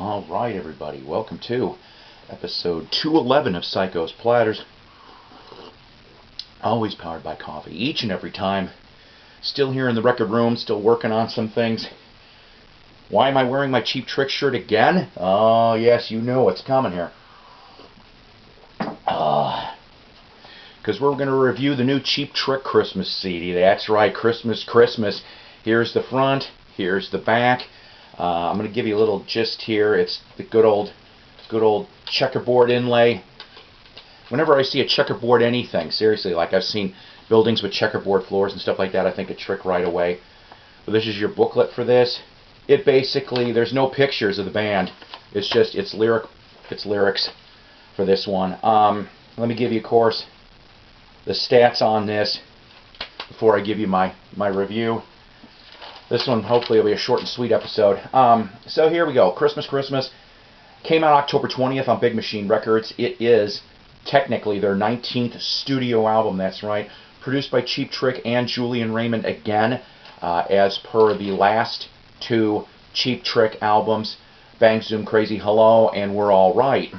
Alright everybody, welcome to episode 211 of Psyko'sPlatters. Always powered by coffee, each and every time. Still here in the record room, still working on some things. Why am I wearing my Cheap Trick shirt again? Oh yes, you know what's coming here. Because we're going to review the new Cheap Trick Christmas CD. That's right, Christmas. Here's the front, here's the back. I'm going to give you a little gist here. It's the good old checkerboard inlay. Whenever I see a checkerboard anything, seriously, like I've seen buildings with checkerboard floors and stuff like that, I think of Trick right away. But this is your booklet for this. It basically, there's no pictures of the band. It's just it's lyrics for this one. Let me give you, of course, the stats on this before I give you my review. This one hopefully will be a short and sweet episode. So here we go. Christmas. Came out October 20th on Big Machine Records. It is technically their 19th studio album, that's right. Produced by Cheap Trick and Julian Raymond again, as per the last two Cheap Trick albums, Bang Zoom Crazy Hello and We're All Right.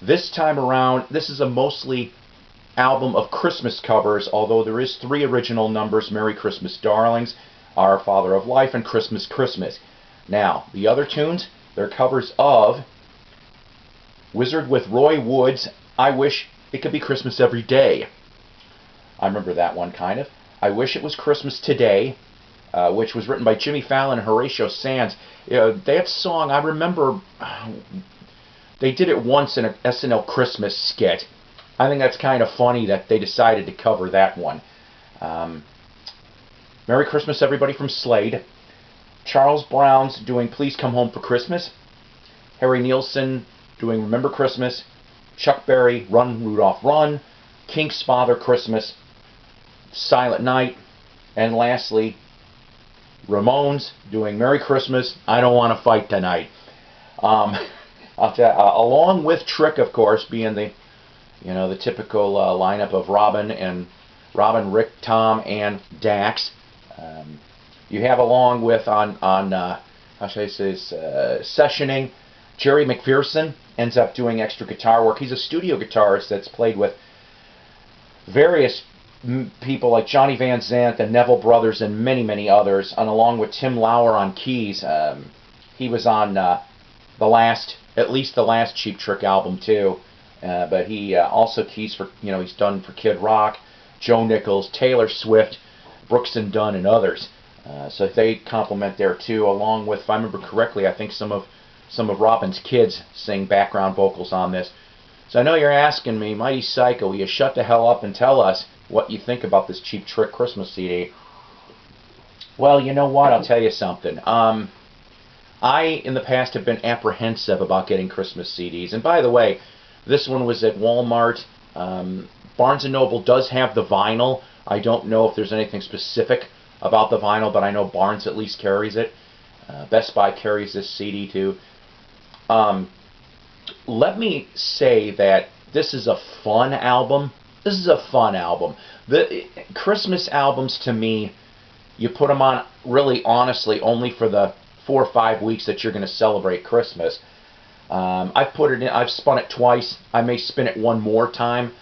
This time around, this is a mostly album of Christmas covers, although there is 3 original numbers: Merry Christmas Darlings, Our Father of Life, and Christmas. Now, the other tunes, they're covers of Wizard with Roy Wood's I Wish It Could Be Christmas Every Day. I remember that one, kind of. I Wish It Was Christmas Today, which was written by Jimmy Fallon and Horatio Sands. That song, I remember they did it once in an SNL Christmas skit. I think that's kind of funny that they decided to cover that one. Merry Christmas, everybody, from Slade. Charles Brown's doing Please Come Home for Christmas. Harry Nilsson doing Remember Christmas. Chuck Berry, Run, Rudolph, Run. Kinks' Father Christmas. Silent Night. And lastly, Ramones doing Merry Christmas, I Don't Want to Fight Tonight. I'll tell you, along with Trick, of course, being the typical lineup of Robin, Rick, Tom, and Dax. You have, along with sessioning, Jerry McPherson ends up doing extra guitar work. He's a studio guitarist that's played with various people like Johnny Van Zandt, the Neville Brothers, and many others. And along with Tim Lauer on keys, he was on at least the last Cheap Trick album too. But he also keys for, he's done for Kid Rock, Joe Nichols, Taylor Swift, Brooks and Dunn, and others. So they complement there too, along with, if I remember correctly, I think some of Robin's kids sing background vocals on this. So I know you're asking me, Mighty Psycho, will you shut the hell up and tell us what you think about this Cheap Trick Christmas CD? Well, you know what? I'll tell you something. I, in the past, have been apprehensive about getting Christmas CDs. And by the way, this one was at Walmart. Barnes & Noble does have the vinyl. I don't know if there's anything specific about the vinyl, but I know Barnes at least carries it. Best Buy carries this CD too. Let me say that this is a fun album. The Christmas albums, to me, you put them on, really honestly, only for the 4 or 5 weeks that you're going to celebrate Christmas. I've spun it twice. I may spin it one more time.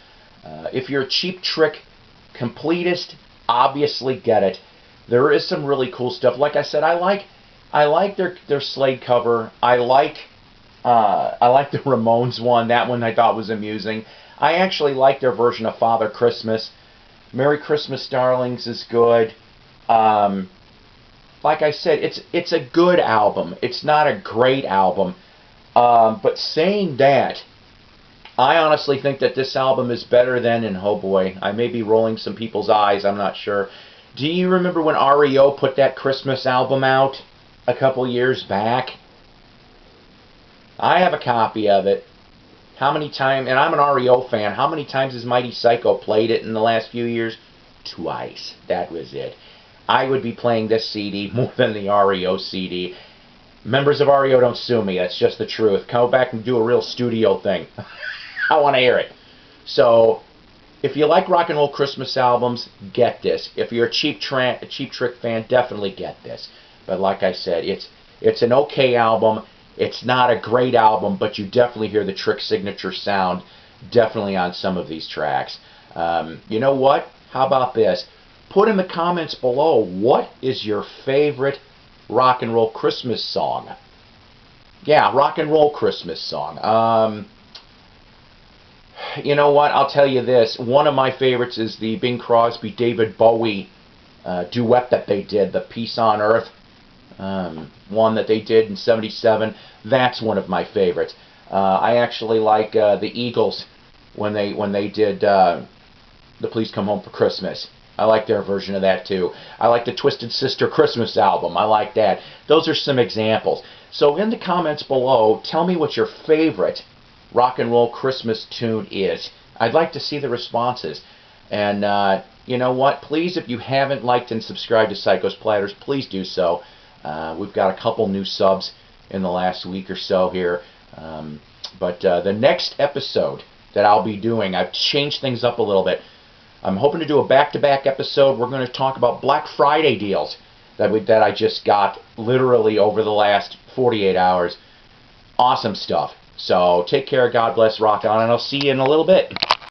If you're a Cheap Trick completist, obviously get it. There is some really cool stuff. Like I said, I like their Slade cover. I like the Ramones one. That one I thought was amusing. I actually like their version of Father Christmas. Merry Christmas Darlings is good. Like I said, it's a good album. It's not a great album. But saying that, I honestly think that this album is better than, and oh boy, I may be rolling some people's eyes, I'm not sure. Do you remember when REO put that Christmas album out a couple years back? I have a copy of it. How many times, and I'm an REO fan, how many times has Mighty Psycho played it in the last few years? Twice. That was it. I would be playing this CD more than the REO CD. Members of REO, don't sue me. That's just the truth. Come back and do a real studio thing. I want to hear it. So, if you like rock and roll Christmas albums, get this. If you're a Cheap Trick fan, definitely get this. But like I said, it's an okay album. It's not a great album, but you definitely hear the Trick signature sound definitely on some of these tracks. You know what? How about this? Put in the comments below, what is your favorite rock and roll Christmas song? Yeah, rock and roll Christmas song. You know what? I'll tell you this. One of my favorites is the Bing Crosby, David Bowie duet that they did, the Peace on Earth one that they did in '77. That's one of my favorites. I actually like the Eagles when they did the Please Come Home for Christmas. I like their version of that too. I like the Twisted Sister Christmas album. I like that. Those are some examples. So in the comments below, tell me what your favorite rock and roll Christmas tune is. I'd like to see the responses. And you know what? Please, if you haven't liked and subscribed to Psyko'sPlatters, please do so. We've got a couple new subs in the last week or so here. But the next episode that I'll be doing, I've changed things up a little bit. I'm hoping to do a back-to-back episode. We're going to talk about Black Friday deals that I just got literally over the last 48 hours. Awesome stuff. So take care, God bless, rock on, and I'll see you in a little bit.